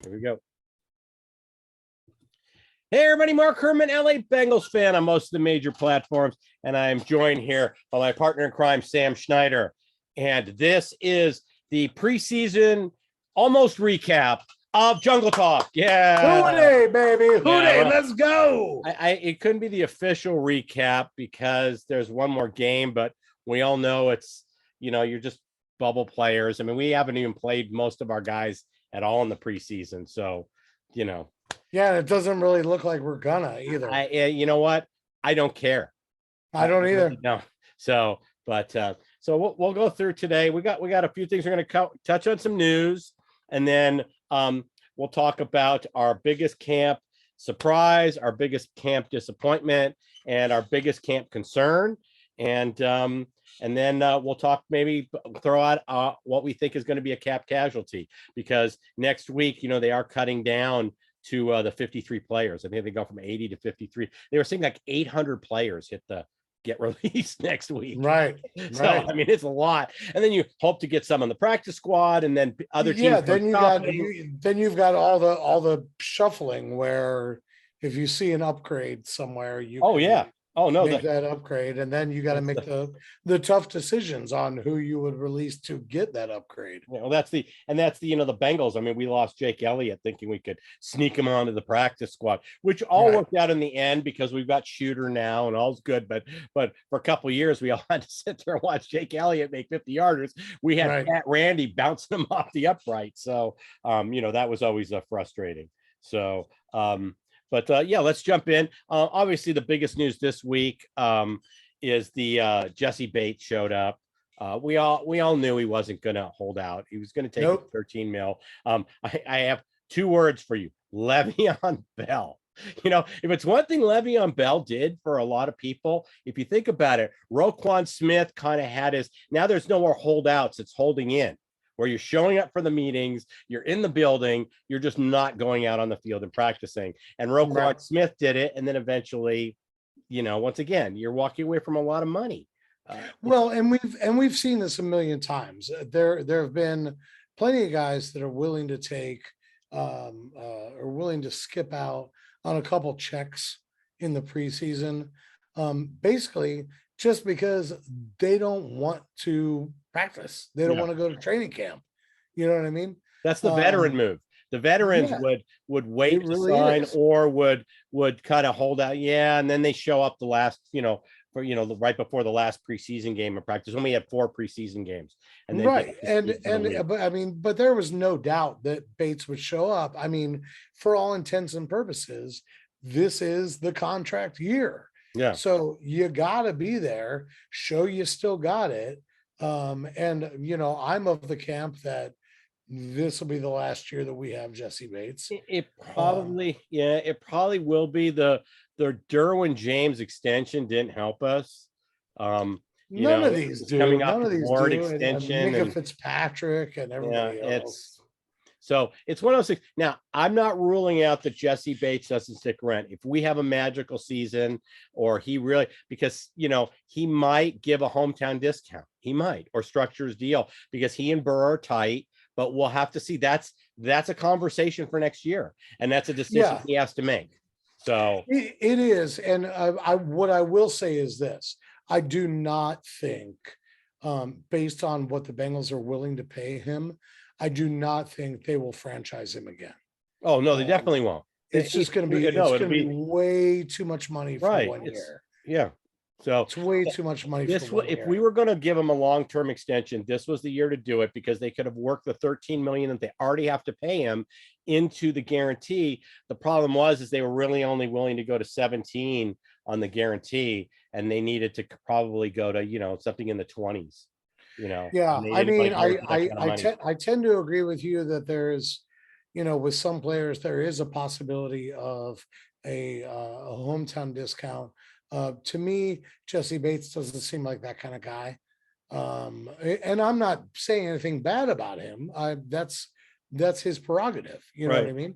Here we go. Hey, everybody, Mark Herman, LA Bengals fan on most of the major platforms, and I'm joined here by my partner in crime, Sam Schneider. And this is the preseason almost recap of Jungle Talk. Yeah. Hooday, baby. Hooday, well, let's go. It couldn't be the official recap because there's one more game, but we all know it's, you're just bubble players. I mean, we haven't even played most of our guys at all in the preseason. So, Yeah, it doesn't really look like we're gonna either. You know what? I don't care. I don't either. No. So, but so we'll go through today. We got a few things. We're going to touch on some news, and then we'll talk about our biggest camp surprise, our biggest camp disappointment, and our biggest camp concern. And then we'll talk, maybe throw out what we think is going to be a cap casualty, because next week, they are cutting down to the 53 players. I think they go from 80 to 53. They were saying like 800 players get released next week. Right. So, I mean, it's a lot. And then you hope to get some on the practice squad, and then other teams. Yeah, then you've got all the shuffling where if you see an upgrade somewhere, you make that upgrade, and then you got to make the tough decisions on who you would release to get that upgrade. Well, that's the the Bengals. I mean, we lost Jake Elliott thinking we could sneak him onto the practice squad, which all worked out in the end because we've got Shooter now and all's good. But for a couple of years, we all had to sit there and watch Jake Elliott make 50-yarders. We had Pat Randy bouncing him off the upright. So, that was always frustrating. So, But let's jump in. Obviously, the biggest news this week is the Jesse Bates showed up. We all knew he wasn't going to hold out. He was going to take 13 mil. I have two words for you: Le'Veon Bell. If it's one thing Le'Veon Bell did for a lot of people, if you think about it, Roquan Smith kind of had his. Now there's no more holdouts. It's holding in, where you're showing up for the meetings, you're in the building, you're just not going out on the field and practicing. And Roquan Smith did it, and then eventually, once again, you're walking away from a lot of money. And we've seen this a million times. There have been plenty of guys that are willing to take or willing to skip out on a couple checks in the preseason, basically just because they don't want to practice. They don't want to go to training camp. You know what I mean? That's the veteran move. The veterans would wait to sign or would kind of hold out. Yeah. And then they show up the last, right before the last preseason game of practice when we had 4 preseason games. And then but there was no doubt that Bates would show up. I mean, for all intents and purposes, this is the contract year. Yeah. So you gotta be there, show you still got it. I'm of the camp that this will be the last year that we have Jesse Bates. It probably will be. The Derwin James extension didn't help us. None of these do. Coming up None of these Ward do. extension and Fitzpatrick and everybody else. So it's one of those things. Now, I'm not ruling out that Jesse Bates doesn't stick around. If we have a magical season, or he really, because, he might give a hometown discount. He might, or structure his deal, because he and Burr are tight, but we'll have to see. That's a conversation for next year. And that's a decision he has to make. So it is. And what I will say is this: I do not think, based on what the Bengals are willing to pay him, I do not think they will franchise him again. Oh no, they definitely won't. It's just going to be it'll be way too much money for 1 year. Yeah. So it's way too much money. If we were going to give him a long-term extension, this was the year to do it, because they could have worked the $13 million that they already have to pay him into the guarantee. The problem is they were really only willing to go to 17 on the guarantee, and they needed to probably go to, something in the 20s. Yeah. I mean, I tend to agree with you that there's, with some players, there is a possibility of a hometown discount. To me, Jesse Bates doesn't seem like that kind of guy. And I'm not saying anything bad about him. That's his prerogative. You know what I mean?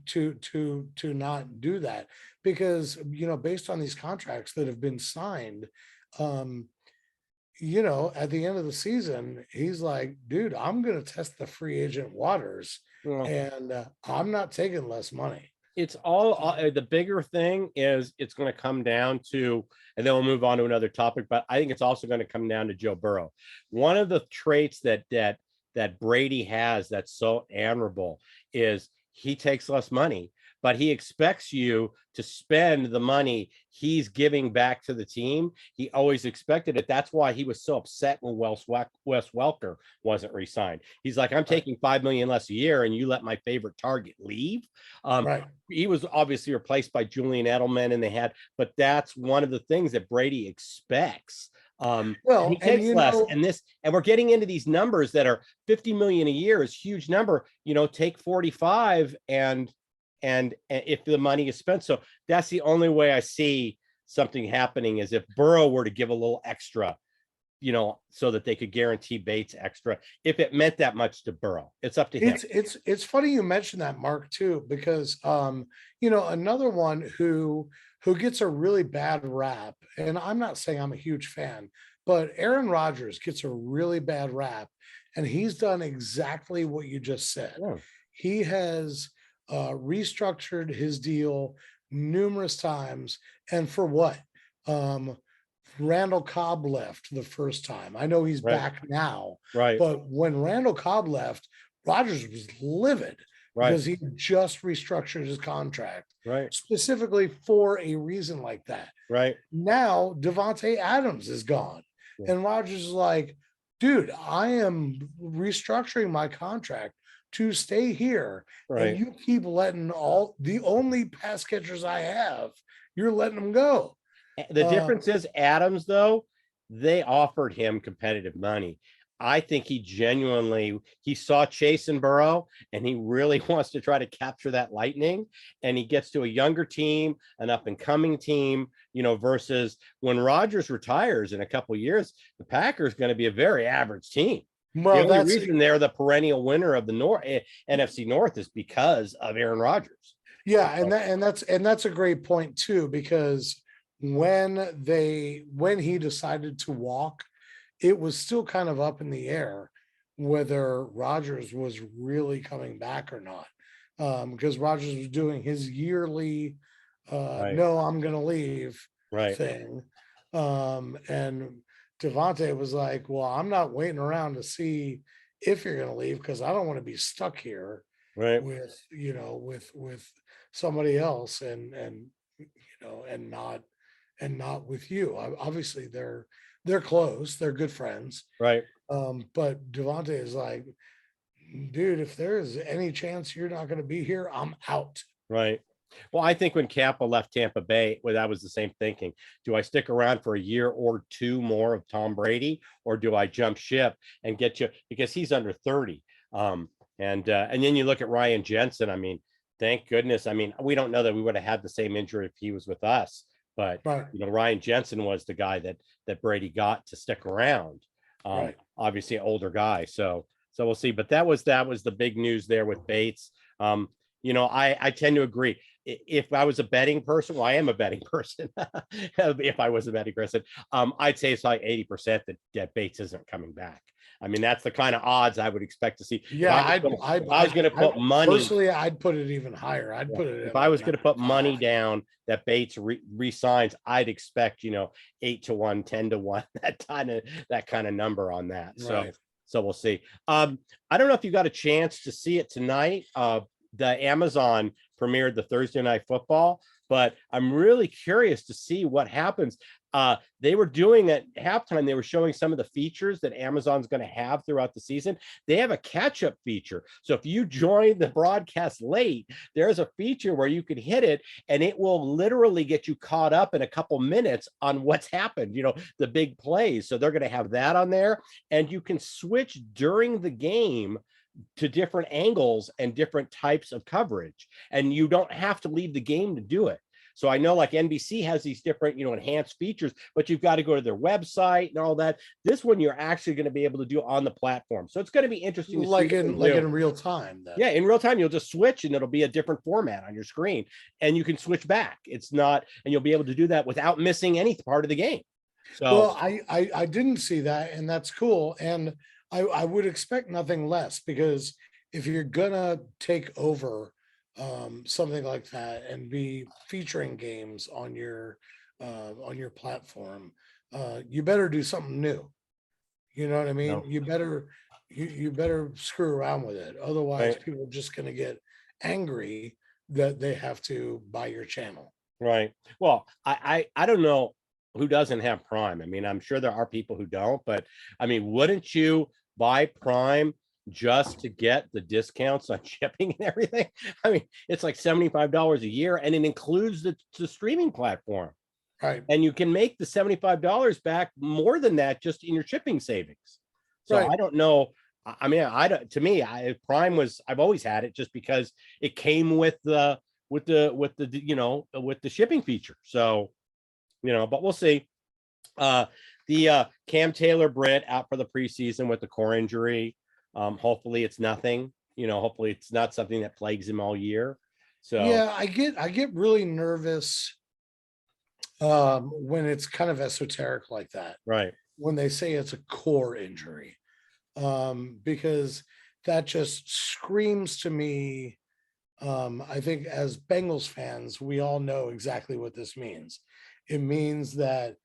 To not do that, because, based on these contracts that have been signed, at the end of the season, he's like, dude, I'm going to test the free agent waters Well, and I'm not taking less money. it's all the bigger thing is it's going to come down to, and then we'll move on to another topic, but I think it's also going to come down to Joe Burrow. One of the traits that Brady has that's so admirable is he takes less money, but he expects you to spend the money he's giving back to the team. He always expected it. That's why he was so upset when Wes Welker wasn't re-signed. He's like, I'm taking $5 million less a year, and you let my favorite target leave. Right. He was obviously replaced by Julian Edelman, and they had, but that's one of the things that Brady expects. Well, he and takes less, and we're getting into these numbers that are 50 million a year is huge number. Take 45 and if the money is spent. So that's the only way I see something happening is if Burrow were to give a little extra, so that they could guarantee Bates extra. If it meant that much to Burrow, it's up to him. It's funny you mentioned that, Mark, too, because another one who gets a really bad rap, and I'm not saying I'm a huge fan, but Aaron Rodgers gets a really bad rap, and he's done exactly what you just said. Yeah. He has restructured his deal numerous times, and for what? Randall Cobb left the first time. I know he's back now, right? But when Randall Cobb left, Rodgers was livid because he just restructured his contract, specifically for a reason like that. Right now, Devontae Adams is gone, and Rodgers is like, "Dude, I am restructuring my contract to stay here, and you keep letting all the only pass catchers I have, you're letting them go." The difference is Adams, though, they offered him competitive money. I think he saw Chase and Burrow, and he really wants to try to capture that lightning. And he gets to a younger team, an up and coming team, versus when Rodgers retires in a couple of years, the Packers going to be a very average team. Well, the only reason they're the perennial winner of the NFC North is because of Aaron Rodgers. Yeah, and that's a great point too, because when he decided to walk, it was still kind of up in the air whether Rodgers was really coming back or not, because Rodgers was doing his yearly no, I'm gonna leave thing, and Devontae was like, well, I'm not waiting around to see if you're gonna leave, because I don't want to be stuck here with with somebody else, and not with you. Obviously, they're close, they're good friends, right? But Devontae is like, dude, if there is any chance you're not going to be here, I'm out. Right. Well, I think when Kappa left Tampa Bay, that was the same thinking. Do I stick around for a year or two more of Tom Brady, or do I jump ship and get you, because he's under 30? And then you look at Ryan Jensen. I mean, thank goodness. I mean, we don't know that we would have had the same injury if he was with us, but Ryan Jensen was the guy that Brady got to stick around. Obviously an older guy. So we'll see. But that was the big news there with Bates. I tend to agree. If I was a betting person, well, I am a betting person. If I was a betting person, I'd say it's like 80% that Bates isn't coming back. I mean, that's the kind of odds I would expect to see. Yeah, I was going to put money. Personally, I'd put it even higher. I'd put it. If I was going to put money down that Bates resigns, I'd expect 8-1, 10-1, that kind of number on that. So we'll see. I don't know if you got a chance to see it tonight. The Amazon premiered the Thursday Night Football, but I'm really curious to see what happens. They were doing at halftime, they were showing some of the features that Amazon's going to have throughout the season. They have a catch-up feature. So if you join the broadcast late, there's a feature where you can hit it and it will literally get you caught up in a couple minutes on what's happened, the big plays. So they're going to have that on there, and you can switch during the game to different angles and different types of coverage, and you don't have to leave the game to do it. So I know like NBC has these different, enhanced features, but you've got to go to their website and all that. This one you're actually going to be able to do on the platform. So it's going to be interesting to see in real time. Yeah, in real time, you'll just switch and it'll be a different format on your screen, and you can switch back. It's not, and you'll be able to do that without missing any part of the game. So well, I didn't see that, and that's cool. And I would expect nothing less, because if you're gonna take over something like that and be featuring games on your platform, you better do something new. You know what I mean? No, You better screw around with it. Otherwise, right, people are just gonna get angry that they have to buy your channel. right. Well, I don't know who doesn't have Prime. I mean, I'm sure there are people who don't, but I mean, wouldn't you buy Prime just to get the discounts on shipping and everything? I mean, it's like $75 a year, and it includes the streaming platform. Right, And you can make the $75 back more than that just in your shipping savings. So right. I don't know. I mean, I don't, to me, Prime was, I've always had it just because it came with with the shipping feature. So, but we'll see. The Cam Taylor Britt out for the preseason with the core injury. Hopefully it's nothing, hopefully it's not something that plagues him all year. So Yeah, I get really nervous when it's kind of esoteric like that. right. When they say it's a core injury, because that just screams to me. I think as Bengals fans, we all know exactly what this means. It means that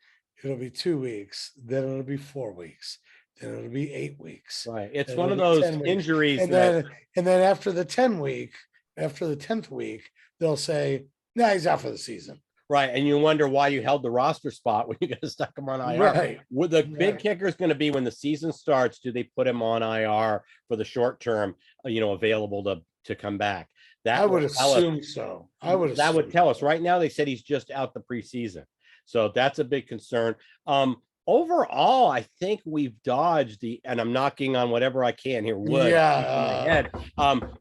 it'll be 2 weeks, then it'll be 4 weeks, then it'll be 8 weeks, Right. It's then one it'll of be those 10 weeks. injuries And that then after the 10th week, they'll say, nah, he's out for the season. right. And you wonder why you held the roster spot when you got stuck him on IR. Right. Well, the big Right. kicker is going to be when the season starts, do they put him on IR for the short term, available to come back? I That would will tell us. assume so. I would That would assume tell us. so. Right now, they said he's just out the preseason. So that's a big concern. Overall, I think we've dodged and I'm knocking on whatever I can here, wood in my Yeah. head.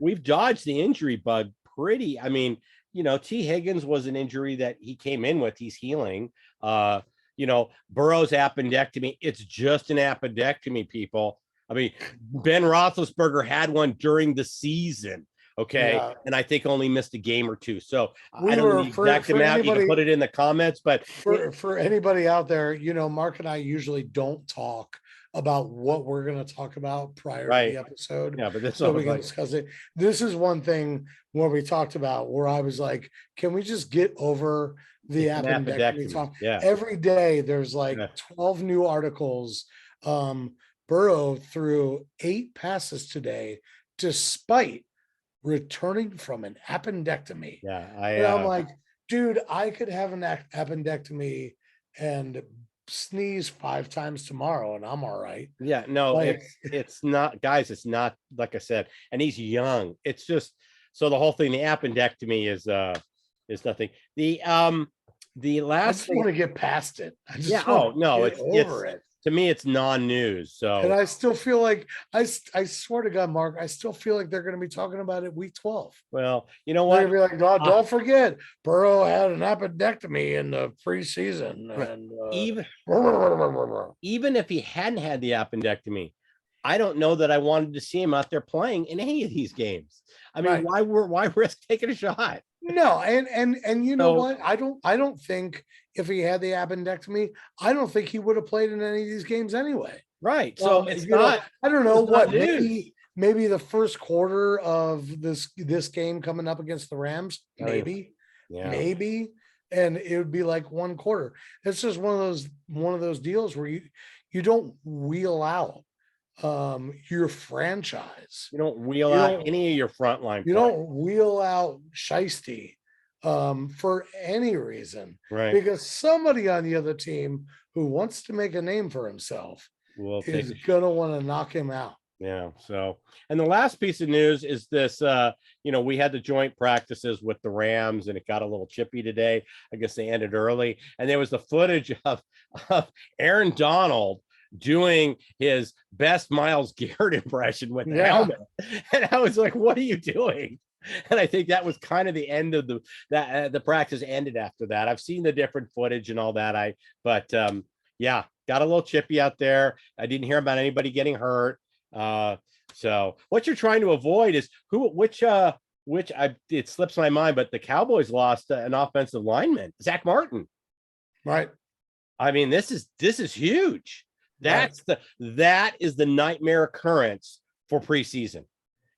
We've dodged the injury bug pretty. I mean, T. Higgins was an injury that he came in with. He's healing. Burrow's appendectomy. It's just an appendectomy, people. I mean, Ben Roethlisberger had one during the season. Okay. Yeah. And I think only missed a game or two. So I We don't know were the exact for amount. You can anybody put it in the comments, but for anybody out there, Mark and I usually don't talk about what we're going to talk about prior to the right. episode Yeah. But this so was we can like, discuss it. This is one thing where we talked about where I was like, can we just get over the it's an appendectomy appendectomy. talk? Yeah. Every day there's like Yeah. 12 new articles. Burrow threw 8 passes today despite returning from an appendectomy. Yeah. And I'm like, dude, I could have an appendectomy and sneeze 5 times tomorrow and I'm all right. yeah, no, Like, it's not, guys, it's not, like I said, and he's young. It's just, so the whole thing, the appendectomy is nothing. The I last just thing, want to get past it. I yeah, just oh want no, to get it's over it. to me, it's non-news. And So I still feel like I swear to God, Mark, I still feel like they're going to be talking about it week 12. well, you know They're what? gonna be like, "Oh, Uh, don't forget, Burrow had an appendectomy in the preseason." right. And Even even if he hadn't had the appendectomy, I don't know that I wanted to see him out there playing in any of these games. I mean, right. why risk taking a shot? No, and you know So what? I don't think if he had the appendectomy, I don't think he would have played in any of these games anyway. right. So I don't know it's not what, news. maybe the first quarter of this game coming up against the Rams, I mean, maybe, yeah. maybe, and it would be like one quarter. It's just one of those deals where you don't wheel out your franchise. You don't wheel You out don't any of your frontline you players. don't wheel out Shiesty for any reason Right. because somebody on the other team who wants to make a name for himself We'll take is gonna want to knock him out. yeah. So, and the last piece of news is this, we had the joint practices with the Rams and it got a little chippy today. I guess they ended early. And there was the footage of Aaron Donald doing his best Myles Garrett impression with the helmet. And I was like, what are you doing? And I think that was kind of the end of the practice ended after that. I've seen the different footage and all that. Yeah, got a little chippy out there. I didn't hear about anybody getting hurt. So what you're trying to avoid is it slips my mind, but the Cowboys lost an offensive lineman, Zach Martin. Right. I mean, this is huge. That is the nightmare occurrence for preseason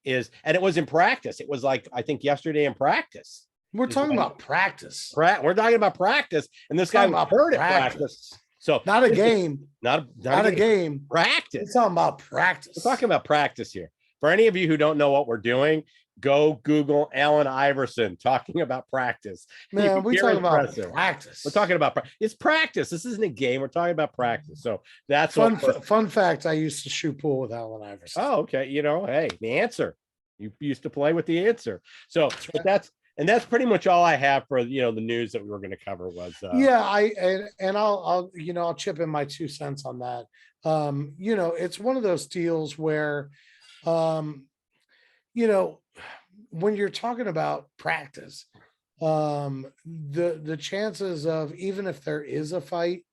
and it was in practice. It was like, I think yesterday in practice. We're talking about practice. We're talking about practice, and this guy was hurt at practice. So not a game, not a game. Practice. We're talking about practice. We're talking about practice here. For any of you who don't know what we're doing, go Google Allen Iverson talking about practice. Man, we're talking about practice. We're talking about it's practice. This isn't a game. We're talking about practice. So that's fun fact. I used to shoot pool with Allen Iverson. Oh, okay. You know, hey, the answer. You used to play with the answer. So that's pretty much all I have for the news that we were going to cover was I'll chip in my 2 cents on that. It's one of those deals where when you're talking about practice, the chances of, even if there is a fight,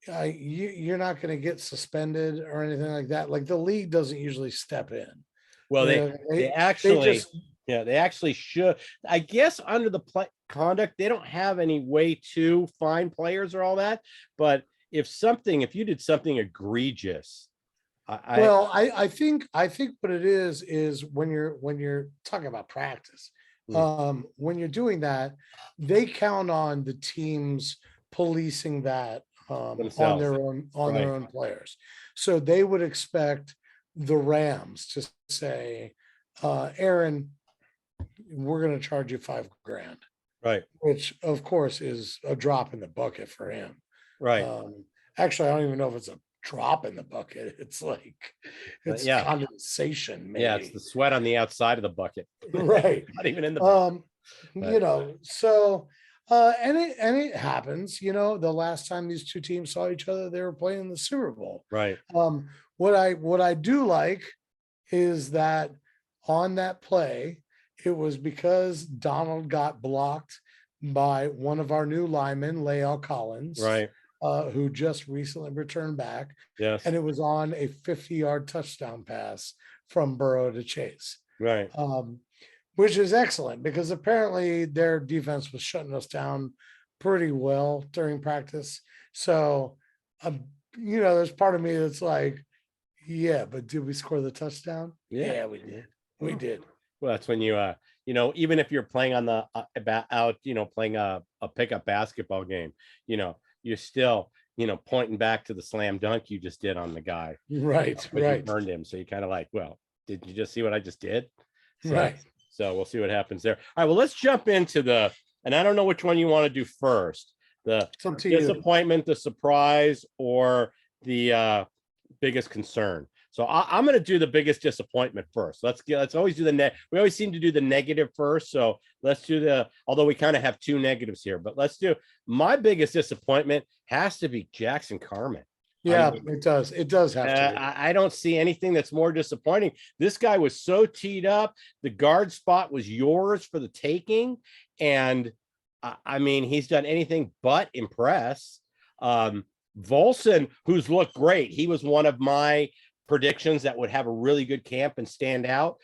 you're not going to get suspended or anything like that. Like, the league doesn't usually step in. Well, they actually should. I guess under the conduct, they don't have any way to fine players or all that. But if you did something egregious, I think what it is when you're talking about practice, when you're doing that, they count on the teams policing that on their own players. So they would expect the Rams to say, Aaron, we're going to charge you $5,000, right? Which of course is a drop in the bucket for him, right? Actually, I don't even know if it's a drop in the bucket. It's like condensation. Maybe. Yeah, it's the sweat on the outside of the bucket, right? Not even in the bucket. So and it happens. The last time these two teams saw each other, they were playing in the Super Bowl, right? What I do like is that on that play, it was because Donald got blocked by one of our new linemen, Lael Collins, right? Who just recently returned back. Yes. And it was on a 50-yard touchdown pass from Burrow to Chase. Right. Which is excellent, because apparently their defense was shutting us down pretty well during practice. So, there's part of me that's like, yeah, but did we score the touchdown? Yeah, we did. We did. Well, that's when you, even if you're playing on the playing a pickup basketball game, you're still, pointing back to the slam dunk you just did on the guy. Right. Right. You burned him. So you kind of like, well, did you just see what I just did? So, right. So we'll see what happens there. All right. Well, let's jump into and I don't know which one you want to do first. The disappointment, the surprise, or the biggest concern. So I'm going to do the biggest disappointment first. Let's always do we always seem to do the negative first. So let's do although we kind of have 2 negatives here, but let's do my biggest disappointment has to be Jackson Carman. Yeah, it does. It does have to. I don't see anything that's more disappointing. This guy was so teed up. The guard spot was yours for the taking. And he's done anything but impress. Volson, who's looked great. He was one of my predictions that would have a really good camp and stand out.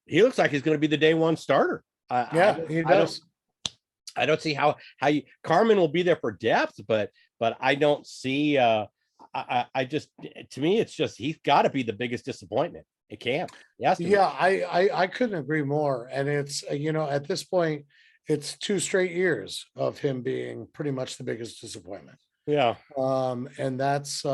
He looks like he's going to be the day 1 starter. He does. I don't see how Carman will be there for depth, but I don't see. To me, it's just he's got to be the biggest disappointment at camp. Yes. Yeah, I couldn't agree more. And it's at this point, it's 2 straight years of him being pretty much the biggest disappointment. Yeah. And that's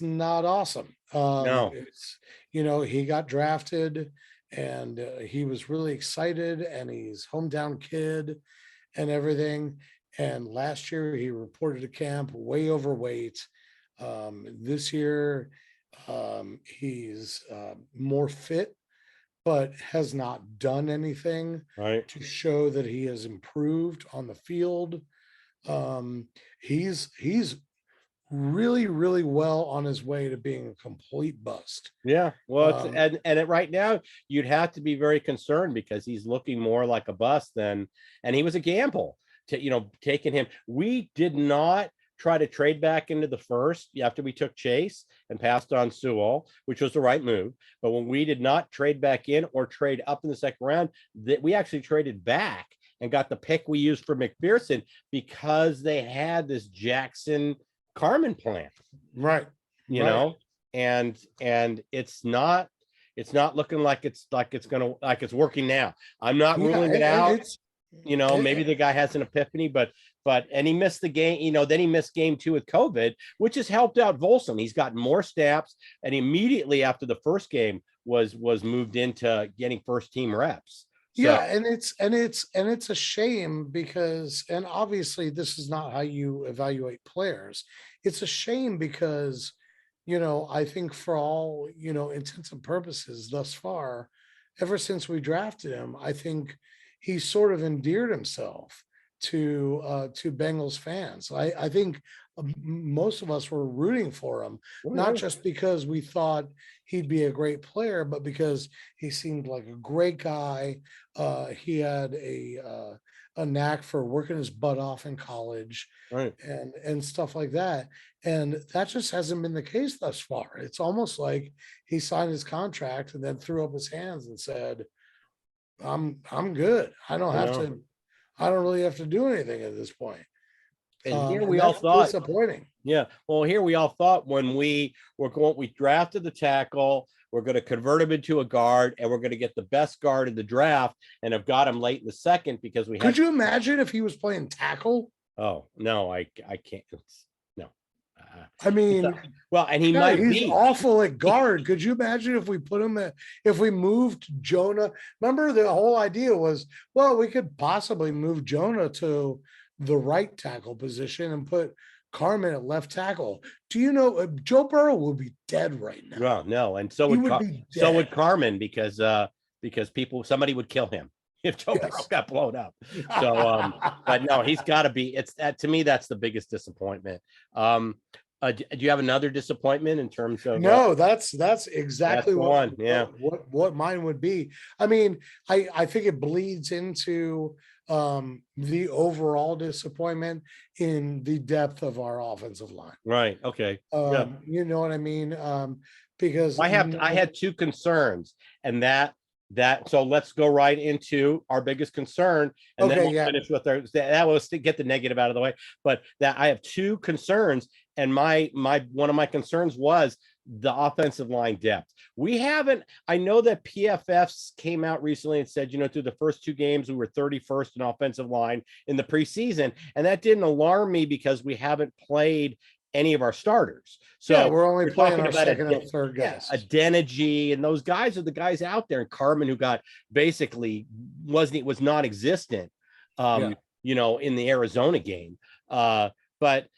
not awesome. No. It's, he got drafted and he was really excited, and he's hometown kid and everything. And last year he reported to camp way overweight. This year he's more fit, but has not done anything to show that he has improved on the field. He's really, really well on his way to being a complete bust. Yeah. Well, right now you'd have to be very concerned, because he's looking more like a bust and he was a gamble to, taking him. We did not try to trade back into the first after we took Chase and passed on Sewell, which was the right move. But when we did not trade back in or trade up in the second round, that we actually traded back and got the pick we used for McPherson, because they had this Jackson Carman plan, right? You know, and it's not, It's not looking like it's working now. I'm not Yeah, ruling it and out. it's Maybe the guy has an epiphany, but and he missed the game. Then he missed game 2 with COVID, which has helped out Volson. He's gotten more snaps, and immediately after the first game was moved into getting first team reps. yeah, So and it's a shame because, and obviously this is not how you evaluate players. It's a shame because, I think for all, intents and purposes thus far, ever since we drafted him, I think he sort of endeared himself to Bengals fans. I think most of us were rooting for him, not just because we thought he'd be a great player, but because he seemed like a great guy. He had a knack for working his butt off in college, right. and stuff like that. And that just hasn't been the case thus far. It's almost like he signed his contract and then threw up his hands and said, I'm good. I don't I have know. to, I don't really have to do anything at this point. And here And we all that's thought, disappointing. yeah. Well, here we all thought when we drafted the tackle, we're going to convert him into a guard, and we're going to get the best guard in the draft, and have got him late in the second because we had. Could you imagine if he was playing tackle? Oh no, I can't. No. I mean, well, and he God, might he's be awful at guard. Could you imagine if we put him if we moved Jonah? Remember, the whole idea was, well, we could possibly move Jonah to the right tackle position and put Carmen at left tackle. Do you know Joe Burrow would be dead right now? Well, no, and so He would would be so would dead. Carmen because somebody would kill him if Joe Burrow Yes. got blown up. So but no, he's got to be. It's that to me. That's the biggest disappointment. Do you have another disappointment in terms of? No, that's exactly the one. Yeah. what mine would be. I mean, I think it bleeds into the overall disappointment in the depth of our offensive line. Right. Okay. Yeah. You know what I mean? Because I had two concerns, and so let's go right into our biggest concern, and then okay, we'll yeah. finish with that was to get the negative out of the way. But that I have two concerns, and my one of my concerns was the offensive line depth. We haven't. I know that PFFs came out recently and said, through the first two games we were 31st in offensive line in the preseason, and that didn't alarm me because we haven't played any of our starters. So yeah, we're only playing our about second and third guys. Adeniji, and those guys are the guys out there. And Carmen, who got basically was non-existent, in the Arizona game. But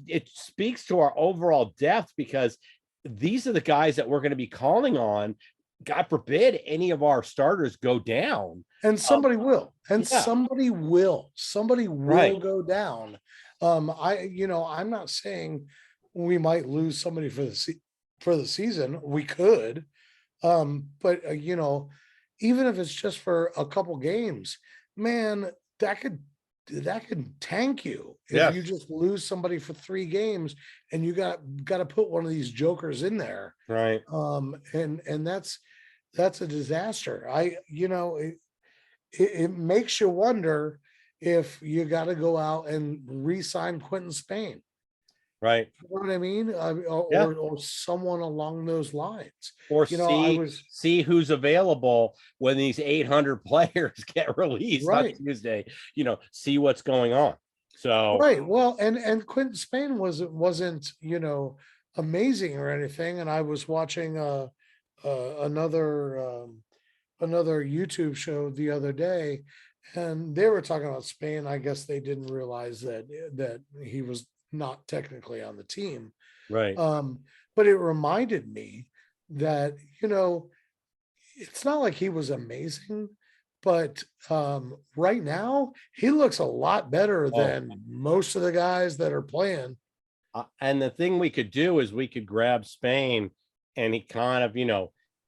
it speaks to our overall depth because these are the guys that we're going to be calling on. God forbid any of our starters go down. And somebody will. And yeah. somebody will Right. go down. I'm not saying we might lose somebody for the season. We could. But even if it's just for a couple games, man, that could tank you if you just lose somebody for 3 games and you got to put one of these jokers in there. Right. And that's a disaster. It makes you wonder if you got to go out and re-sign Quentin Spain. Right. You know what I mean? Or someone along those lines. Or see who's available when these 800 players get released on Tuesday. See what's going on. So right. Well, and Quentin Spain wasn't amazing or anything. And I was watching another YouTube show the other day, and they were talking about Spain. I guess they didn't realize that he was not technically on the team. Right. But it reminded me that, it's not like he was amazing, but right now he looks a lot better than most of the guys that are playing. And the thing we could do is we could grab Spain and he kind of,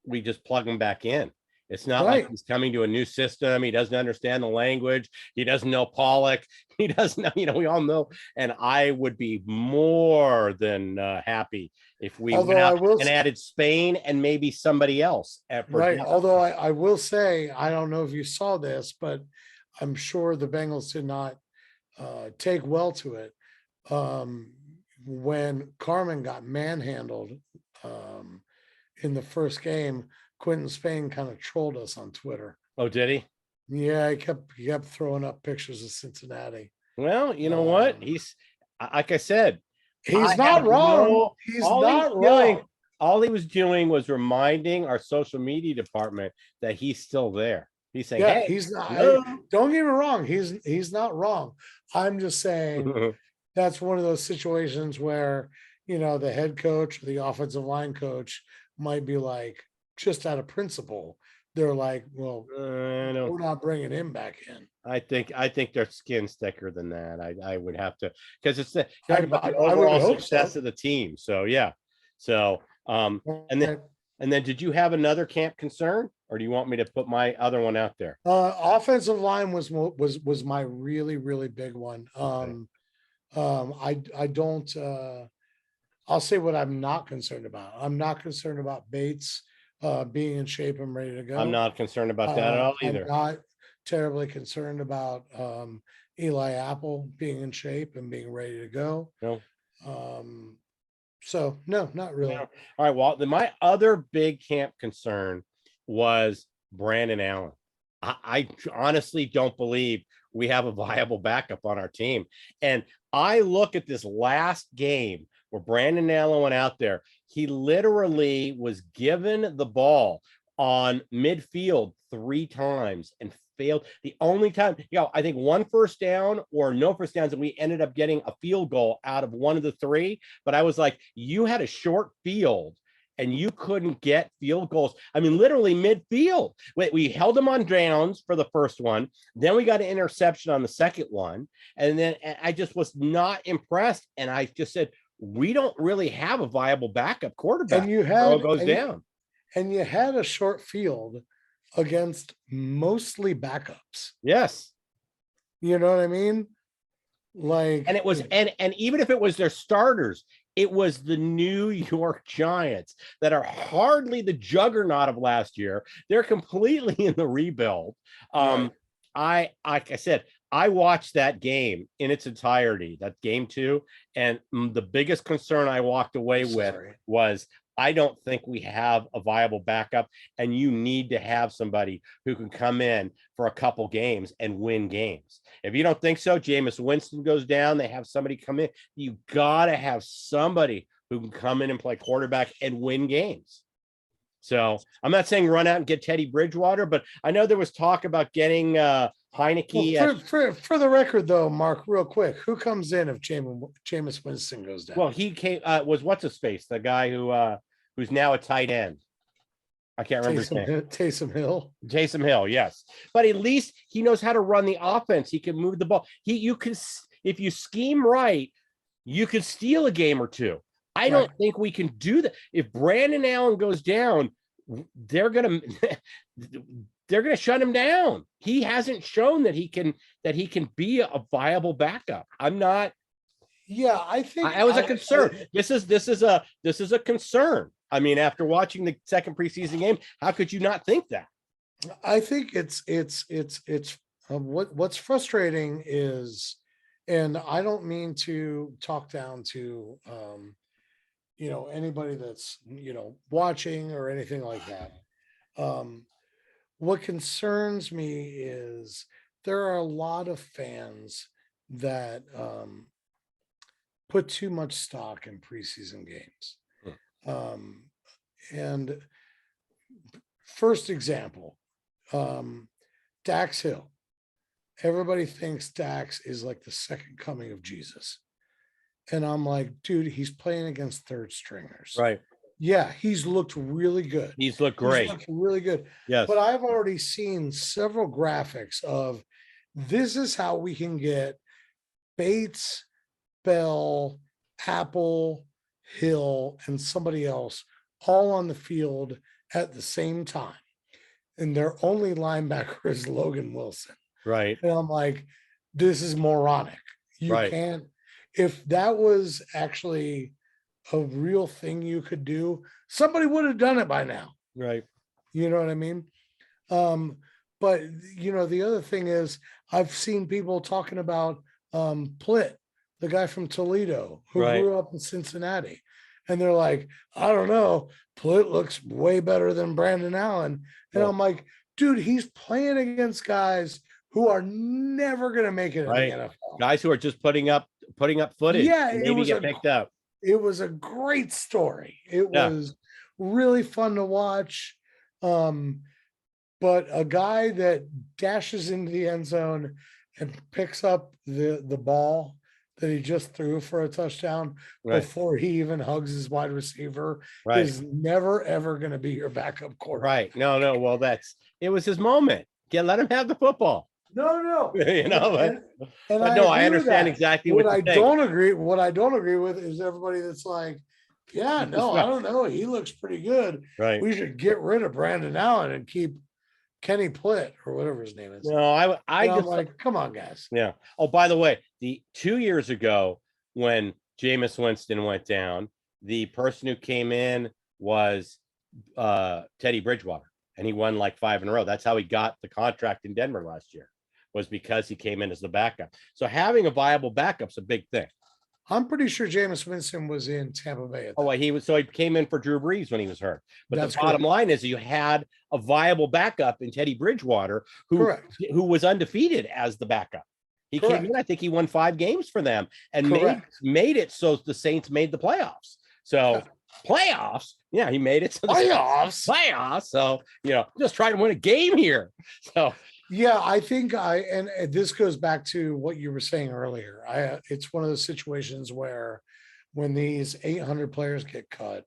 we just plug him back in. It's not like he's coming to a new system. He doesn't understand the language. He doesn't know Pollock. He doesn't know, we all know. And I would be more than happy if we went out and added Spain and maybe somebody else. Right. Although I will say, I don't know if you saw this, but I'm sure the Bengals did not take well to it. When Carmen got manhandled in the first game, Quentin Spain kind of trolled us on Twitter. Oh, did he? Yeah, he kept throwing up pictures of Cincinnati. Well, you know what? He's like I said, He's not wrong. He's not wrong. All he was doing was reminding our social media department that he's still there. He's saying, Yeah, "Hey, he's not. hello." Don't get me wrong. He's not wrong. I'm just saying that's one of those situations where, the head coach or the offensive line coach might be like, just out of principle, they're like, well, we're not bringing him back in. I think their skin's thicker than that. I would have to, because it's the I would overall hope success so. of the team. So yeah. So and Right. then did you have another camp concern, or do you want me to put my other one out there? Offensive line was my really, really big one. I don't. I'll say what I'm not concerned about. I'm not concerned about Bates being in shape and ready to go. I'm not concerned about that at all either. I'm not terribly concerned about Eli Apple being in shape and being ready to go. No. So no, not really. No. All right. Well, my other big camp concern was Brandon Allen. I honestly don't believe we have a viable backup on our team. And I look at this last game where Brandon Allen went out there. He literally was given the ball on midfield 3 times and failed. The only time, I think 1 first down or no first downs, and we ended up getting a field goal out of 1 of the 3. But I was like, you had a short field and you couldn't get field goals. I mean, literally midfield. We held them on downs for the first one. Then we got an interception on the second one. And then I just was not impressed. And I just said, we don't really have a viable backup quarterback. And you had goes down. And you had a short field against mostly backups. Yes. You know what I mean? Like, and it was, and even if it was their starters, it was the New York Giants that are hardly the juggernaut of last year. They're completely in the rebuild. Right. Like I said, I watched that game in its entirety, that game 2. And the biggest concern I walked away with was, I don't think we have a viable backup, and you need to have somebody who can come in for a couple games and win games. If you don't think so, Jameis Winston goes down, they have somebody come in. You got to have somebody who can come in and play quarterback and win games. So I'm not saying run out and get Teddy Bridgewater, but I know there was talk about getting Heineke. Well, for the record, though, Mark, real quick, who comes in if Jameis Winston goes down? Well, he came was what's his face, the guy who's now a tight end. I can't remember his name. Taysom Hill. Taysom Hill, yes. But at least he knows how to run the offense. He can move the ball. You can, if you scheme right, you can steal a game or 2. I don't think we can do that. If Brandon Allen goes down, they're gonna shut him down. He hasn't shown that he can be a viable backup. I'm not. Yeah, I think that was a concern. This is a concern. I mean, after watching the second preseason game, how could you not think that? I think it's what's frustrating is, and I don't mean to talk down to anybody that's watching or anything like that. What concerns me is there are a lot of fans that put too much stock in preseason games. And first example, Dax Hill. Everybody thinks Dax is like the second coming of Jesus. And I'm like, dude, he's playing against third stringers. Right. Yeah, he's looked really good. He's looked great. He's looked really good. Yes. But I've already seen several graphics of this is how we can get Bates, Bell, Apple, Hill, and somebody else all on the field at the same time. And their only linebacker is Logan Wilson. Right. And I'm like, this is moronic. You can't. If that was actually a real thing you could do, somebody would have done it by now. Right. You know what I mean? But the other thing is I've seen people talking about Plitt, the guy from Toledo who grew up in Cincinnati. and they're like, I don't know, Plitt looks way better than Brandon Allen. And I'm like, dude, he's playing against guys who are never going to make it in the NFL. Guys who are just putting up footage. Yeah, Maybe get picked up. It was a great story. It was really fun to watch. But a guy that dashes into the end zone and picks up the ball that he just threw for a touchdown before he even hugs his wide receiver is never, ever going to be your backup quarterback. Right. No. Well, it was his moment. Let him have the football. No. I understand exactly what I don't agree. What I don't agree with is everybody that's like, I don't know. He looks pretty good. Right. We should get rid of Brandon Allen and keep Kenny Plitt or whatever his name is. No, I'm like, come on, guys. Yeah. Oh, by the way, the 2 years ago when Jameis Winston went down, the person who came in was Teddy Bridgewater, and he won like 5 in a row. That's how he got the contract in Denver last year, was because he came in as the backup. So having a viable backup's a big thing. I'm pretty sure Jameis Winston was in Tampa Bay. He came in for Drew Brees when he was hurt. But the bottom line is you had a viable backup in Teddy Bridgewater, who was undefeated as the backup. He came in, I think he won 5 games for them and made it so the Saints made the playoffs. So playoffs, he made it to the playoffs. So, just trying to win a game here. So yeah, I think and this goes back to what you were saying earlier. It's one of those situations where when these 800 players get cut,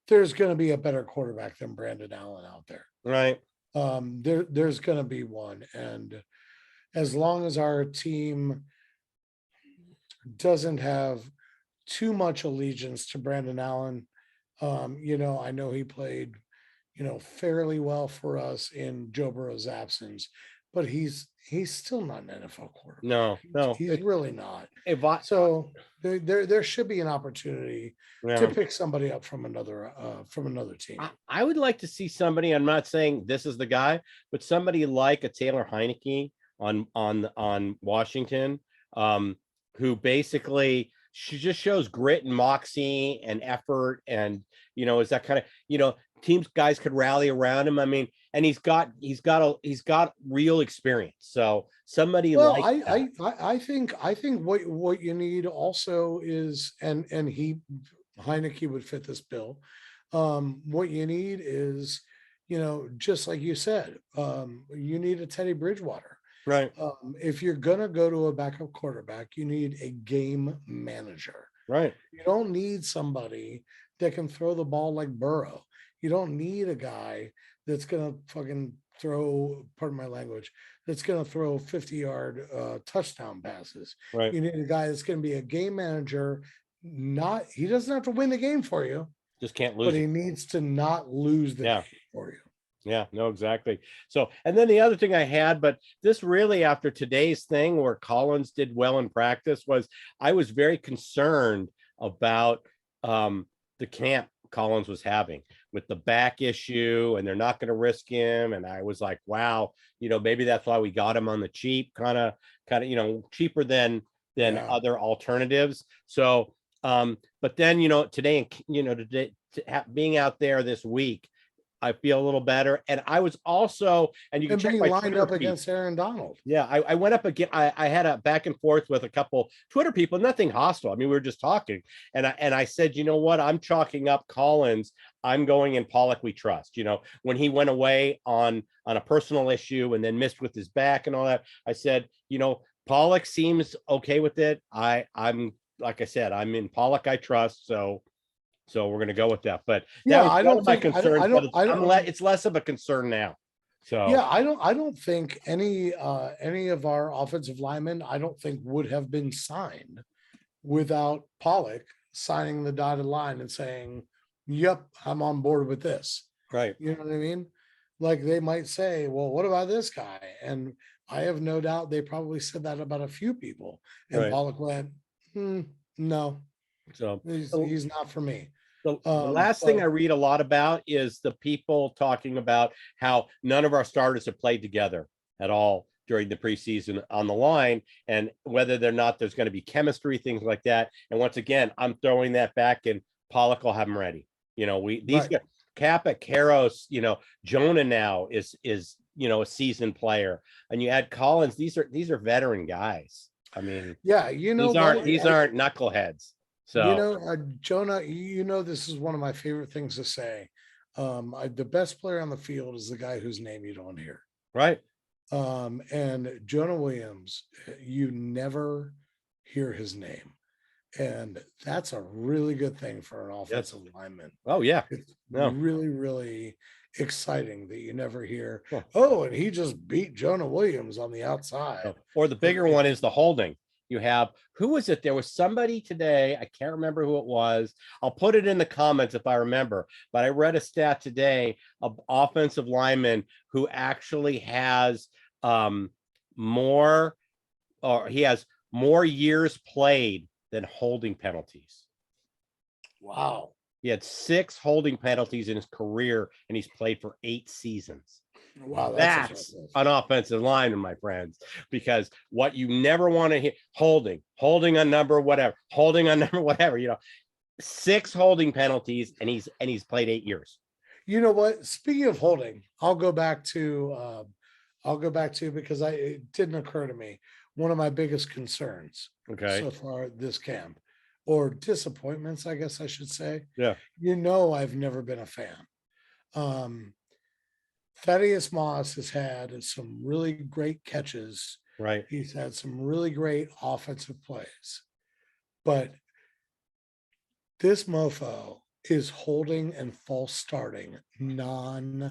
there's going to be a better quarterback than Brandon Allen out there. Right. There's going to be one. And as long as our team doesn't have too much allegiance to Brandon Allen, I know he played fairly well for us in Joe Burrow's absence, but he's still not an NFL quarterback. No, he's really not. So there should be an opportunity to pick somebody up from another team. I would like to see somebody. I'm not saying this is the guy, but somebody like a Taylor Heineke on Washington, who basically she just shows grit and moxie and effort, and is that kind of guys could rally around him. I mean, and he's got real experience. So somebody I think what you need also is, and Heineke would fit this bill. What you need is, just like you said, you need a Teddy Bridgewater. Right. If you're going to go to a backup quarterback, you need a game manager. Right. You don't need somebody that can throw the ball like Burrow. You don't need a guy that's going to fucking throw, pardon my language, that's going to throw 50-yard touchdown passes. Right. You need a guy that's going to be a game manager. He doesn't have to win the game for you. Just can't lose. But he needs to not lose the game for you. Yeah, no, exactly. So, and then the other thing I had, but this really after today's thing where Collins did well in practice, was I was very concerned about the camp Collins was having with the back issue, and they're not going to risk him. And I was like, wow, maybe that's why we got him on the cheap, kind of, cheaper than other alternatives. So, but then, today, being out there this week, I feel a little better. And I was also, and you can check my lined up against Aaron Donald. Yeah, I went up again. I had a back and forth with a couple Twitter people, nothing hostile. I mean, we were just talking. And I said, you know what? I'm chalking up Collins. I'm going in Pollock we trust. When he went away on a personal issue and then missed with his back and all that, I said, Pollock seems okay with it. I'm like I said, I'm in Pollock I trust. So we're going to go with that. But I don't think it's less of a concern now. So I don't think any of our offensive linemen, I don't think would have been signed without Pollock signing the dotted line and saying, "Yep, I'm on board with this." Right. You know what I mean? Like they might say, "Well, what about this guy?" And I have no doubt they probably said that about a few people. And Pollock went, "No, so he's not for me." The last thing I read a lot about is the people talking about how none of our starters have played together at all during the preseason on the line, and whether or not there's going to be chemistry, things like that. And once again, I'm throwing that back, and Pollock will have them ready. These guys, Kappa, Karos, Jonah now is a seasoned player, and you add Collins. These are veteran guys. I mean, yeah, these aren't knuckleheads. So Jonah, this is one of my favorite things to say. The best player on the field is the guy whose name you don't hear. Right. And Jonah Williams, you never hear his name. And that's a really good thing for an offensive lineman. Oh, yeah. It's really, really exciting that you never hear, oh, and he just beat Jonah Williams on the outside. Or the bigger one is the holding. You have, who was it? There was somebody today, I can't remember who it was. I'll put it in the comments if I remember, but I read a stat today of offensive lineman who actually has more years played than holding penalties. Wow. He had 6 holding penalties in his career, and he's played for 8 seasons. Wow, that's an offensive lineman, my friends, because what you never want to hear, holding on number whatever, 6 holding penalties, and he's played 8 years. You know what? Speaking of holding, I'll go back to because it didn't occur to me. One of my biggest concerns so far this camp, or disappointments, I guess I should say. Yeah. I've never been a fan. Thaddeus Moss has had some really great catches. Right. He's had some really great offensive plays. But this mofo is holding and false starting non-stop.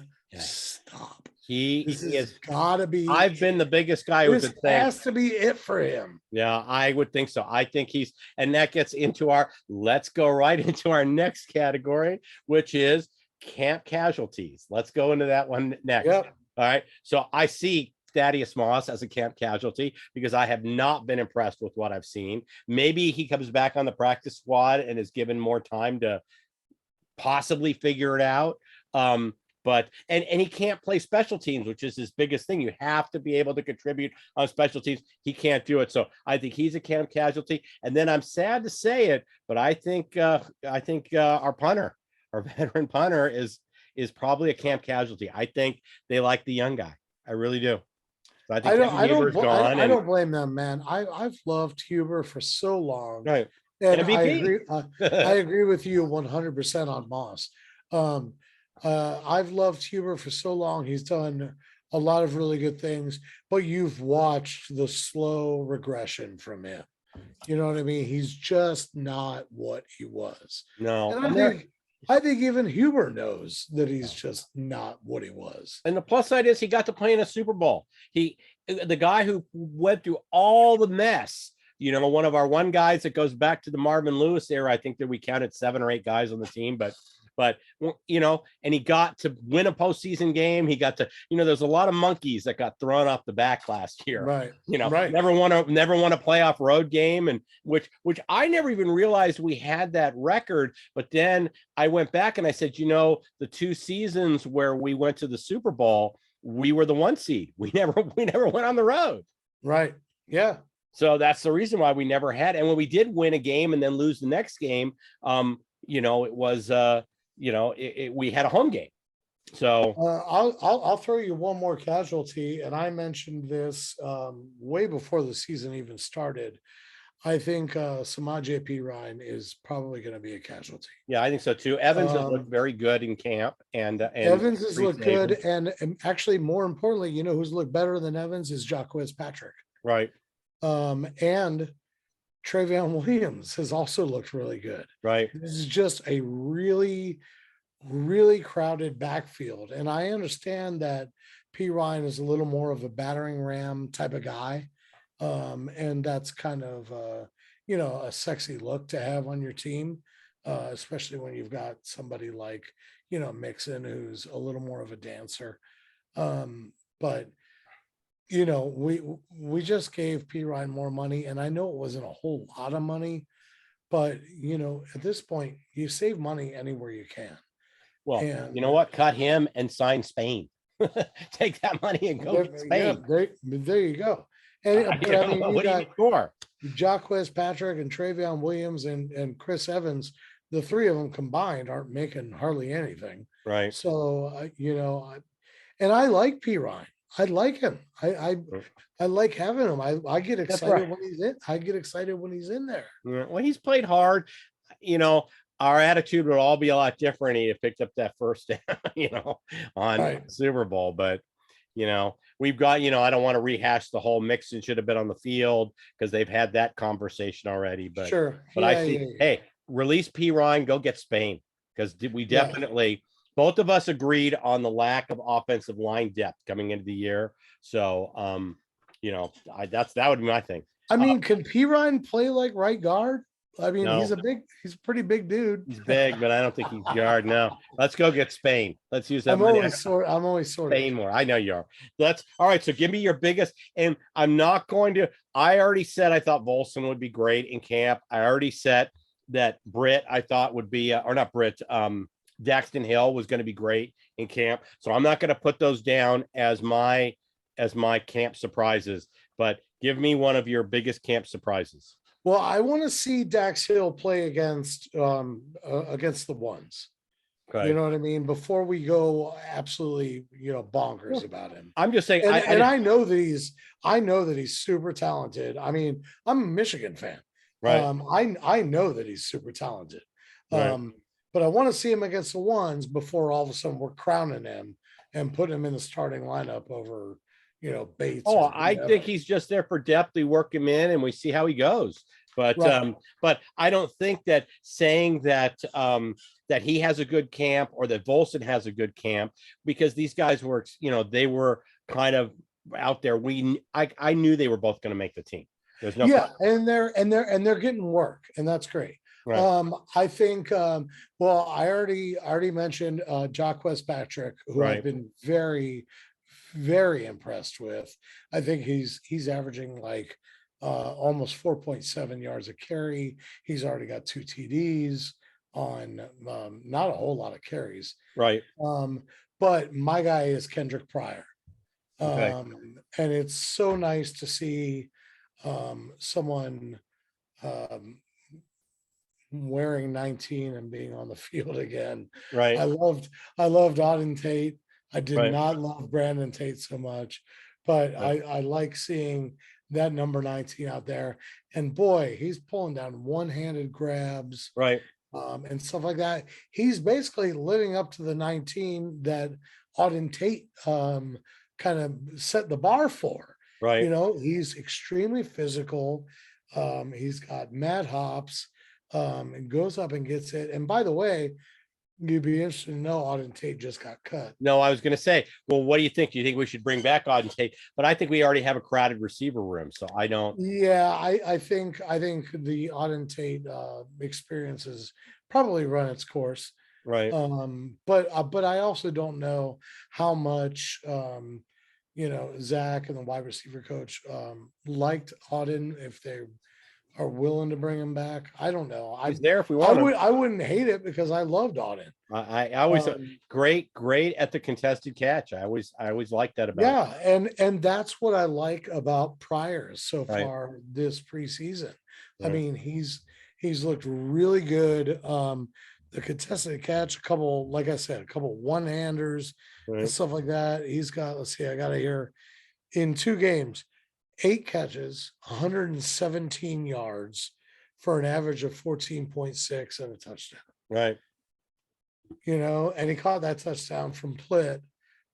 He has got to be. I've been the biggest guy who's been saying has to be it for him. Yeah, I would think so. I think and that gets into let's go right into our next category, which is camp casualties. Let's go into that one next. Yep. All right. So I see Thaddeus Moss as a camp casualty because I have not been impressed with what I've seen. Maybe he comes back on the practice squad and is given more time to possibly figure it out. But he can't play special teams, which is his biggest thing. You have to be able to contribute on special teams. He can't do it. So I think he's a camp casualty. And then I'm sad to say it, but I think our punter, our veteran punter, is probably a camp casualty. I think they like the young guy. I really do. So I don't blame them, man. I've loved Huber for so long. Right. And I agree with you 100% on Moss. I've loved Huber for so long. He's done a lot of really good things, but you've watched the slow regression from him. You know what I mean? He's just not what he was. No. And I think even Huber knows that he's just not what he was. And the plus side is he got to play in a Super Bowl. The guy who went through all the mess, one of our guys that goes back to the Marvin Lewis era. I think that we counted 7 or 8 guys on the team, but and he got to win a postseason game. He got to, there's a lot of monkeys that got thrown off the back last year. Right. Never won a playoff road game, and which I never even realized we had that record. But then I went back and I said, the 2 seasons where we went to the Super Bowl, we were the 1 seed. We never went on the road. Right. Yeah. So that's the reason why we never had. And when we did win a game and then lose the next game, it was we had a home game. So I'll throw you one more casualty, and I mentioned this way before the season even started. I think Samaje Perine is probably going to be a casualty. Yeah, I think so too. Evans has looked very good in camp, and Evans has looked good, and actually, more importantly, who's looked better than Evans is Jacquez Patrick. Right. And Travion Williams has also looked really good. Right. This is just a really, really crowded backfield. And I understand that P. Ryan is a little more of a battering ram type of guy. And that's kind of, a sexy look to have on your team, especially when you've got somebody like, Mixon, who's a little more of a dancer. But we just gave P. Ryan more money, and I know it wasn't a whole lot of money, but at this point, you save money anywhere you can. Well, you know what? Cut him and sign Spain. Take that money and go get Yeah, Spain. there you go. And but I mean, you got Jacquez Patrick and Travion Williams and Chris Evans. The three of them combined aren't making hardly anything. Right. So and I like P. Ryan. I like him. I like having him. I get excited when he's in. I get excited when he's in there. Yeah, well, he's played hard. Our attitude would all be a lot different. He had picked up that first down, on Super Bowl. But we've got, I don't want to rehash the whole Mixon should have been on the field because they've had that conversation already. But sure. But I see. Hey, release P. Ryan. Go get Spain because we definitely. Both of us agreed on the lack of offensive line depth coming into the year. So, that would be my thing. I mean, can P. Ryan play like right guard? I mean, he's a pretty big dude. He's big, but I don't think he's guard. No, let's go get Spain. Let's use that. I'm always sort Spain more. I know you are. That's all right. So give me your biggest, and I'm not going to. I already said I thought Volson would be great in camp. I already said that Britt I thought would be, or not Britt. Daxton Hill was going to be great in camp. So I'm not going to put those down as my camp surprises, but give me one of your biggest camp surprises. Well, I want to see Dax Hill play against the ones. Okay. You know what I mean? Before we go absolutely, bonkers about him. I'm just saying, I know that he's super talented. I mean, I'm a Michigan fan. Right. I know that he's super talented. Right. But I want to see him against the ones before all of a sudden we're crowning him and putting him in the starting lineup over, Bates. Oh, I think he's just there for depth. We work him in and we see how he goes. But but I don't think that saying that that he has a good camp or that Volson has a good camp, because these guys were, they were kind of out there. I knew they were both going to make the team. There's no problem. and they're getting work, and that's great. Right. I think, I already mentioned Jacquez Patrick, who I've been very, very impressed with. I think he's averaging like almost 4.7 yards a carry. He's already got 2 TDs on not a whole lot of carries. Right. But my guy is Kendrick Pryor. Okay. And it's so nice to see someone wearing 19 and being on the field again. Right. I loved Auden Tate. I did not love Brandon Tate so much, but I like seeing that number 19 out there. And boy, he's pulling down one-handed grabs. Right. And stuff like that. He's basically living up to the 19 that Auden Tate kind of set the bar for. Right. He's extremely physical. He's got mad hops. And goes up and gets it. And by the way, you'd be interested to know Auden Tate just got cut. No, I was going to say, well, what do you think? Do you think we should bring back Auden Tate? But I think we already have a crowded receiver room, so I don't. Yeah, I think the Auden Tate experience has probably run its course. Right. But I also don't know how much Zach and the wide receiver coach liked Auden, if they are willing to bring him back. I don't know. He's there if we want him. I wouldn't hate it because I loved Auden. I always great at the contested catch. I always like that about him. And that's what I like about Pryor so far this preseason. Right. I mean, he's looked really good. The contested catch, a couple one-handers and stuff like that. He's got, let's see, I got it here, in 2 games. 8 catches, 117 yards for an average of 14.6 and a touchdown. Right. And he caught that touchdown from Plitt,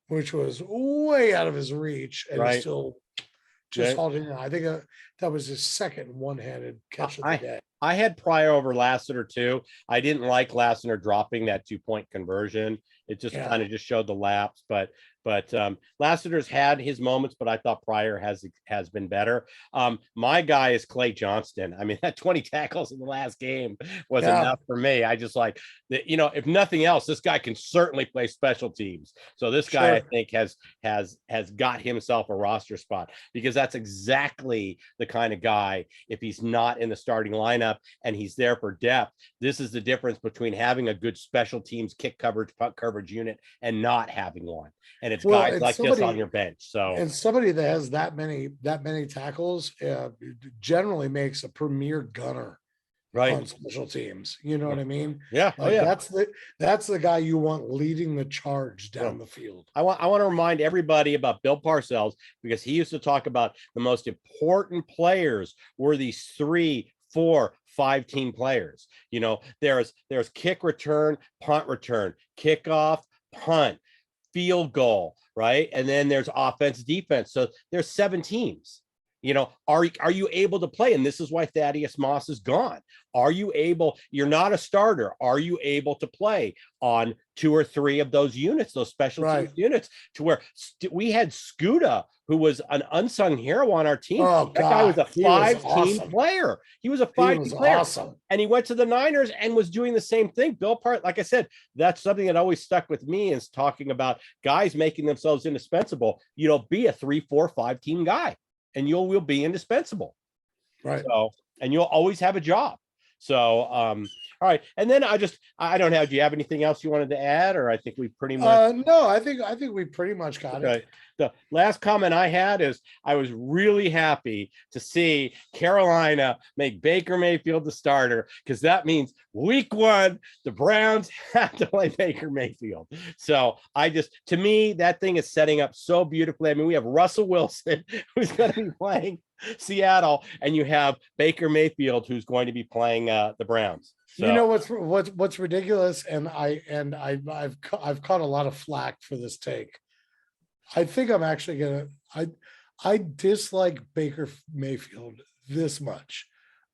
which was way out of his reach, and he still just hauled it in. I think that was his second one-handed catch of the day. I had Pryor over Lassiter too. I didn't like Lassiter dropping that 2-point conversion. It just kind of just showed the lapse, but Lassiter's had his moments, but I thought Pryor has been better. My guy is Clay Johnston. I mean, that 20 tackles in the last game was enough for me. I just like that, if nothing else, this guy can certainly play special teams. So this guy, I think, has got himself a roster spot, because that's exactly the kind of guy, if he's not in the starting lineup and he's there for depth, this is the difference between having a good special teams kick coverage, punt coverage unit and not having one. And it's Well, guys and like this on somebody your bench. So and somebody that has that many tackles generally makes a premier gunner right. on special teams. You know what I mean? Yeah. Oh Like yeah. that's the guy you want leading the charge down Well, the field. I want to remind everybody about Bill Parcells because he used to talk about the most important players were these 3, 4, 5 team players. You know, there's kick return, punt return, kickoff, punt, field goal, right? And then there's offense, defense. So there's 7 teams. You know, are you able to play? And this is why Thaddeus Moss is gone. Are you able? You're not a starter. Are you able to play on 2 or 3 of those units, those special teams units, to where we had Scuda, who was an unsung hero on our team. Oh That guy was God, a 5-team player. He was a 5-team player. Awesome. And he went to the Niners and was doing the same thing. Bill Part, like I said, that's something that always stuck with me, is talking about guys making themselves indispensable. You know, be a 3, 4, 5-team guy, and you will be indispensable. Right. So, and you'll always have a job. So, all right. And then I don't have, do you have anything else you wanted to add? Or I think we pretty much. No, I think we pretty much got it. The last comment I had is I was really happy to see Carolina make Baker Mayfield the starter, because that means week 1, the Browns have to play Baker Mayfield. So to me, that thing is setting up so beautifully. I mean, we have Russell Wilson, who's going to be playing Seattle, and you have Baker Mayfield, who's going to be playing the Browns. So. You know what's ridiculous, and I've caught a lot of flack for this take. I think I'm actually gonna. I dislike Baker Mayfield this much.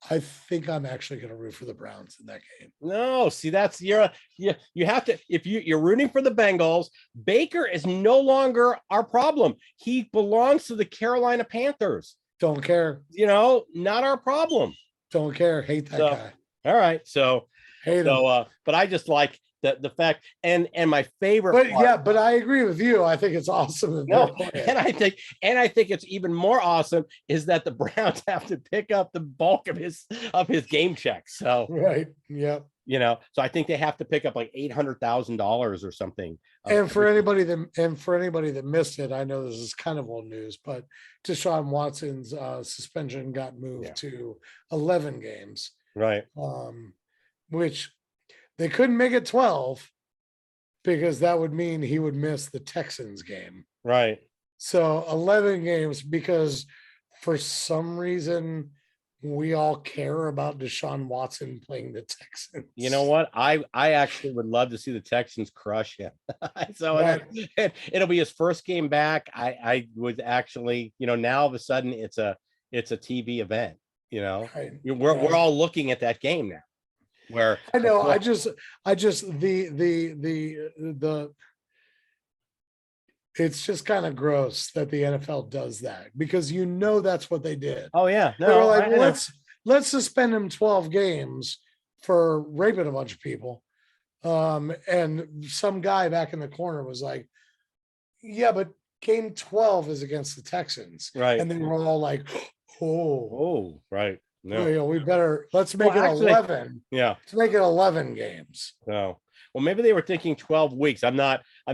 I think I'm actually gonna root for the Browns in that game. No, see, that's you have to, if you're rooting for the Bengals. Baker is no longer our problem. He belongs to the Carolina Panthers. Don't care. You know, not our problem. Don't care. Hate that guy. All right, so hate him. But I just like the fact, and my favorite but part, yeah, but I agree with you. I think it's awesome. And I think it's even more awesome is that the Browns have to pick up the bulk of his game checks. So right, yeah, you know, so I think they have to pick up like $800,000 or something. And for anybody that missed it, I know this is kind of old news, but Deshaun Watson's suspension got moved to 11 games, right? Which they couldn't make it 12 because that would mean he would miss the Texans game. Right. So 11 games, because for some reason we all care about Deshaun Watson playing the Texans. You know what? I actually would love to see the Texans crush him. So it'll be his first game back. I would actually, you know, now all of a sudden it's a TV event, you know. Right. We're all looking at that game now. Where I know, I just it's just kind of gross that the NFL does that, because you know that's what they did. Oh yeah, no, they're like, let's suspend him 12 games for raping a bunch of people, and some guy back in the corner was like, yeah, but game 12 is against the Texans, right? And then we're all like, oh, right. No, you know, let's make it 11. Yeah, let's make it 11 games. No. Well, maybe they were thinking 12 weeks. I'm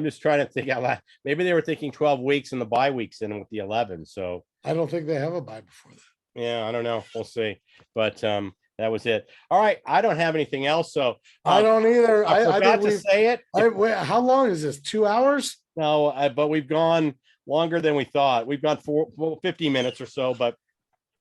just trying to think out loud. Maybe they were thinking 12 weeks and the bye weeks in with the 11. So I don't think they have a bye before that. Yeah, I don't know. We'll see. But that was it. All right. I don't have anything else. So I don't either. I forgot to say it. How long is this? 2 hours? No, but we've gone longer than we thought. We've gone 50 minutes or so, but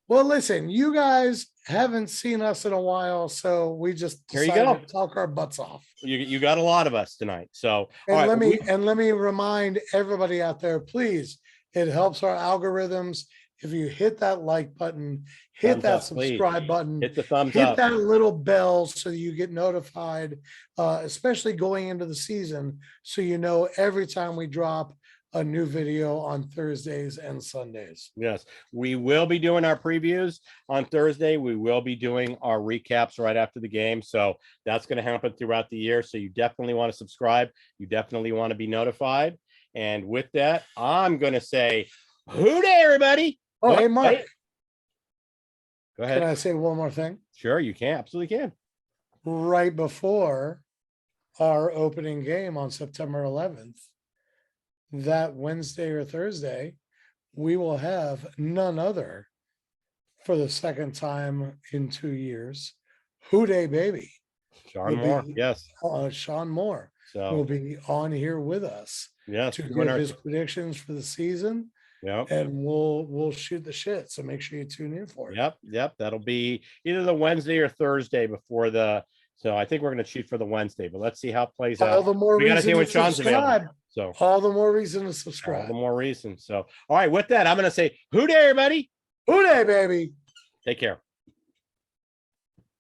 well, listen, you guys haven't seen us in a while, so we just decided to talk our butts off. You got a lot of us tonight. So and let me remind everybody out there, please, it helps our algorithms if you hit that like button, hit that subscribe button, hit the thumbs up, hit that little bell so you get notified, especially going into the season, so you know every time we drop a new video on Thursdays and Sundays. Yes, we will be doing our previews on Thursday. We will be doing our recaps right after the game. So that's going to happen throughout the year. So you definitely want to subscribe. You definitely want to be notified. And with that, I'm going to say, hoo day, everybody. Oh, hey, Mark. Go ahead. Can I say one more thing? Sure, you can. Absolutely can. Right before our opening game on September 11th, that Wednesday or Thursday, we will have none other for the second time in 2 years. Houday baby Sean will Moore. be Yes. Sean Moore will So be on here with us yes, to doing give our his predictions for the season, yep. and we'll shoot the shit. So make sure you tune in for it. Yep. That'll be either the Wednesday or Thursday before the. So I think we're going to shoot for the Wednesday, but let's see how it plays All out. the more We got to reason see to when Sean's available. subscribe. So All the more reason to all subscribe. the more reason. So all right, with that, I'm going to say, "Hoo day, everybody! Houday baby. Take care."